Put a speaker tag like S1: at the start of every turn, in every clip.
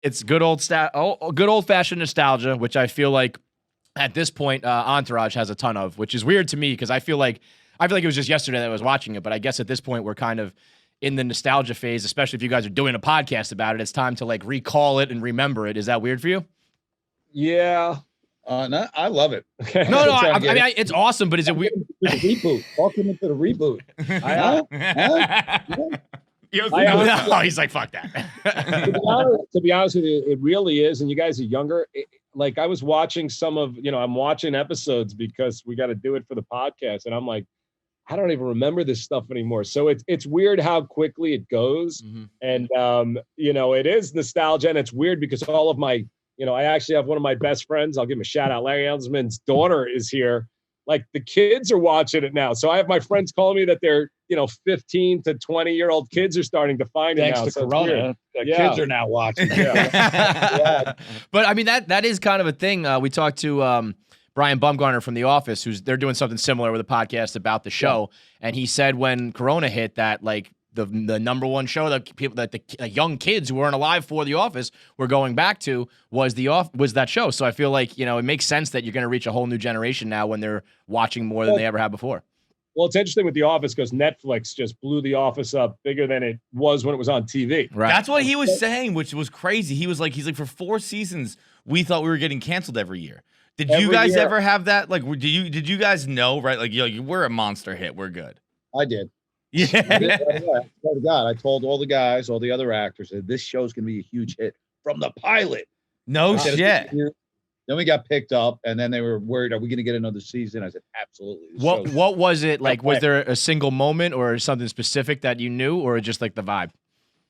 S1: It's good old fashioned nostalgia, which I feel like at this point, Entourage has a ton of, which is weird to me because I feel like it was just yesterday that I was watching it, but I guess at this point we're kind of in the nostalgia phase, especially if you guys are doing a podcast about it. It's time to like recall it and remember it. Is that weird for you?
S2: Yeah.
S3: No, I love it.
S1: No, I mean, it's awesome, but is it weird?
S3: The reboot. Welcome into the reboot.
S1: He's like, fuck that.
S2: To be honest with you, it really is. And you guys are younger. Like I was watching I'm watching episodes because we got to do it for the podcast. And I'm like, I don't even remember this stuff anymore. So it's weird how quickly it goes. Mm-hmm. And, it is nostalgia. And it's weird because all of my, I actually have one of my best friends. I'll give him a shout out. Larry Ellsman's daughter is here. Like the kids are watching it now. So I have my friends calling me that they're, 15 to 20-year-old kids are starting to find it now.
S3: Thanks to Corona, kids are now watching.
S1: Yeah. But I mean, that is kind of a thing. We talked to Brian Bumgarner from The Office, they're doing something similar with a podcast about the show. Yeah. And he said when Corona hit that, like the number one show that people that the young kids who weren't alive for The Office were going back to was that show. So I feel like, it makes sense that you're going to reach a whole new generation now when they're watching more than they ever have before.
S2: Well, it's interesting with The Office because Netflix just blew The Office up bigger than it was when it was on TV.
S4: Right. That's what he was saying, which was crazy. He's like, for 4 seasons, we thought we were getting canceled every year. Did you guys ever have that? Like, did you guys know, right? Like, we're a monster hit. We're good.
S3: I did.
S4: Yeah.
S3: I swear to God, I told all the guys, all the other actors, that this show's going to be a huge hit from the pilot.
S4: No shit.
S3: Then we got picked up, and then they were worried, are we going to get another season? I said, absolutely.
S1: What was it like? Was there a single moment or something specific that you knew, or just like the vibe?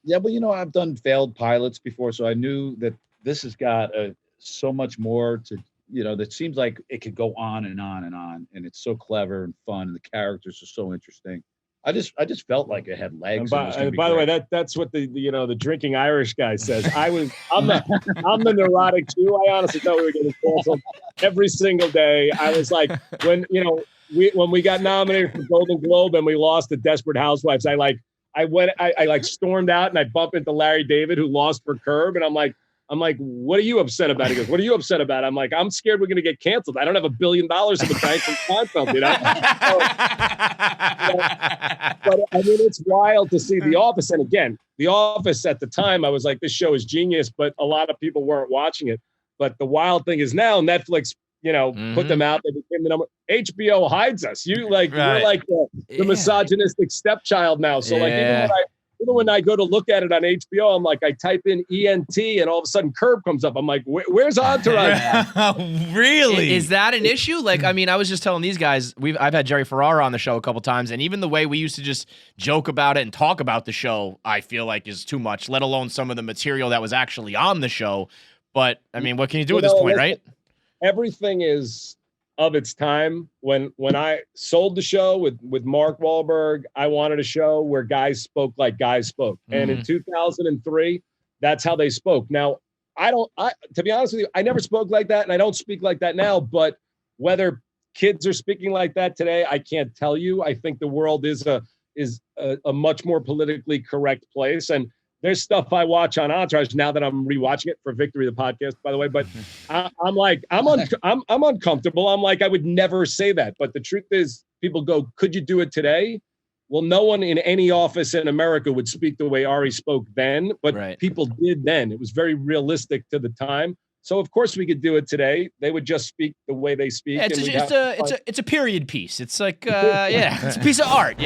S3: Yeah, but I've done failed pilots before, so I knew that this has got so much more to, that seems like it could go on and on and on, and it's so clever and fun, and the characters are so interesting. I just felt like it had legs.
S2: And by the way, that's what the drinking Irish guy says. I'm the neurotic too. I honestly thought we were getting canceled every single day. I was like, when we got nominated for Golden Globe and we lost to Desperate Housewives, I stormed out and I bumped into Larry David, who lost for Curb, and I'm like, what are you upset about? He goes, what are you upset about? I'm like, I'm scared we're going to get canceled. I don't have $1 billion in the bank from Seinfeld, But I mean, it's wild to see The Office. And again, The Office at the time, I was like, this show is genius, but a lot of people weren't watching it. But the wild thing is now Netflix, put them out. They became the number. HBO hides us. You're like the misogynistic stepchild now. So even when I go to look at it on HBO, I'm like, I type in ENT and all of a sudden Curb comes up. I'm like, where's Entourage?
S4: Really?
S1: Is that an issue? Like, I mean, I was just telling these guys, I've had Jerry Ferrara on the show a couple times, and even the way we used to just joke about it and talk about the show, I feel like is too much, let alone some of the material that was actually on the show. But, I mean, what can you do at this point, right?
S2: Everything is of its time. When I sold the show with Mark Wahlberg, I wanted a show where guys spoke like guys spoke. And in 2003, that's how they spoke. Now, to be honest with you, I never spoke like that, and I don't speak like that now. But whether kids are speaking like that today, I can't tell you. I think the world is a much more politically correct place. And there's stuff I watch on Entourage now that I'm rewatching it for Victory, the podcast, by the way. But I'm like, I'm uncomfortable. I'm like, I would never say that. But the truth is, people go, could you do it today? Well, no one in any office in America would speak the way Ari spoke then, but people did then. It was very realistic to the time. So of course we could do it today. They would just speak the way they speak.
S1: Yeah, it's a period piece. It's like, it's a piece of art,